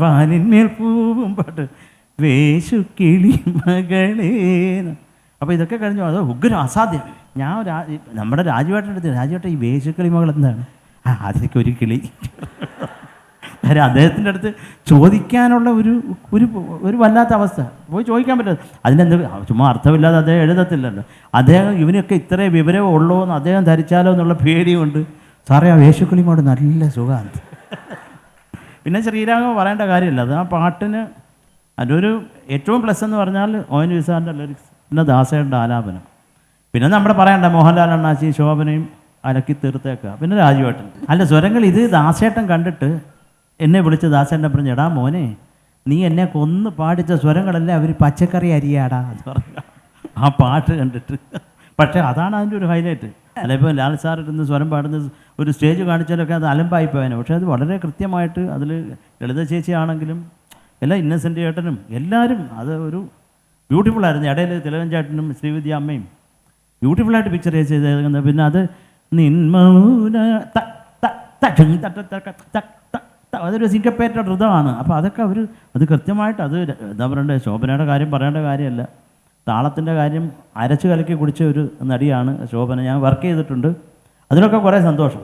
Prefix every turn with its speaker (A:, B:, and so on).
A: വാലിന്മേൽ പൂവും പാട്ട് വേശു കിളി മകളേന്ന്. അപ്പോൾ ഇതൊക്കെ കഴിഞ്ഞു. അത് ഉഗ്രം അസാധ്യം. ഞാൻ നമ്മുടെ രാജുവേട്ടൻ്റെ അടുത്ത്, രാജുവേട്ടൻ ഈ വേശുക്കിളി മകൾ എന്താണ്? അതിലേക്ക് ഒരു കിളി. കാര്യം അദ്ദേഹത്തിൻ്റെ അടുത്ത് ചോദിക്കാനുള്ള ഒരു വല്ലാത്ത അവസ്ഥ. പോയി ചോദിക്കാൻ പറ്റാതെ അതിനെന്ത് ചുമ്മാ അർത്ഥമില്ലാതെ അദ്ദേഹം എഴുതത്തില്ലല്ലോ. അദ്ദേഹം ഇവനൊക്കെ ഇത്രേ വിവരം ഉള്ളൂ എന്ന് അദ്ദേഹം ധരിച്ചാലോ എന്നുള്ള പേടിയുണ്ട്. സാറേ ആ വേശുക്കിളിമോട് നല്ല സുഖമാണ്. പിന്നെ ശ്രീരാഗം പറയേണ്ട കാര്യമില്ല. അത് ആ പാട്ടിന് അതൊരു ഏറ്റവും പ്ലസ് എന്ന് പറഞ്ഞാൽ ONV സാറിൻ്റെ ലിറിക്സ്, പിന്നെ ദാസേട്ടൻ്റെ ആലാപനം, പിന്നെ നമ്മുടെ പറയണ്ട മോഹൻലാൽ അണ്ണാച്ചി ശോഭനയും അലക്കി തീർത്തേക്കുക, പിന്നെ രാജുവേട്ടൻ. അല്ല സ്വരങ്ങൾ ഇത് ദാസേട്ടൻ കണ്ടിട്ട് എന്നെ വിളിച്ച് ദാസേട്ടൻ പറഞ്ഞു, എടാ മോനെ നീ എന്നെ കൊന്ന് പാടിച്ച സ്വരങ്ങളല്ലേ അവർ പച്ചക്കറി അരിയാടാ എന്ന് പറഞ്ഞു ആ പാട്ട് കണ്ടിട്ട്. പക്ഷേ അതാണ് അതിൻ്റെ ഒരു ഹൈലൈറ്റ്. അല്ല ഇപ്പോൾ ലാൽ സാർ ഇരുന്ന് സ്വരം പാടുന്ന ഒരു സ്റ്റേജ് കാണിച്ചാലൊക്കെ അത് അലമ്പായിപ്പോയനെ. പക്ഷേ അത് വളരെ കൃത്യമായിട്ട് അതിൽ ലളിത ചേച്ചിയാണെങ്കിലും എല്ലാ ഇന്നസെൻ്റ് ചേട്ടനും എല്ലാവരും അത് ഒരു ബ്യൂട്ടിഫുള്ളായിരുന്നു. ഇടയിൽ തിലകൻ ചേട്ടനും ശ്രീവിദ്യ അമ്മയും ബ്യൂട്ടിഫുള്ളായിട്ട് പിക്ചർ ചെയ്തേക്കുന്നത്. പിന്നെ അത് നിന്മൗന അതൊരു സിങ്കപ്പേറ്റഡ് ഋതമാണ്. അപ്പോൾ അതൊക്കെ അത് കൃത്യമായിട്ട് അത് എന്താ പറയണ്ടേ, ശോഭനയുടെ കാര്യം പറയേണ്ട കാര്യമല്ല. താളത്തിൻ്റെ കാര്യം അരച്ച് കലക്കി കുടിച്ച ഒരു നടിയാണ് ശോഭന. ഞാൻ വർക്ക് ചെയ്തിട്ടുണ്ട്. അതിലൊക്കെ കുറേ സന്തോഷം.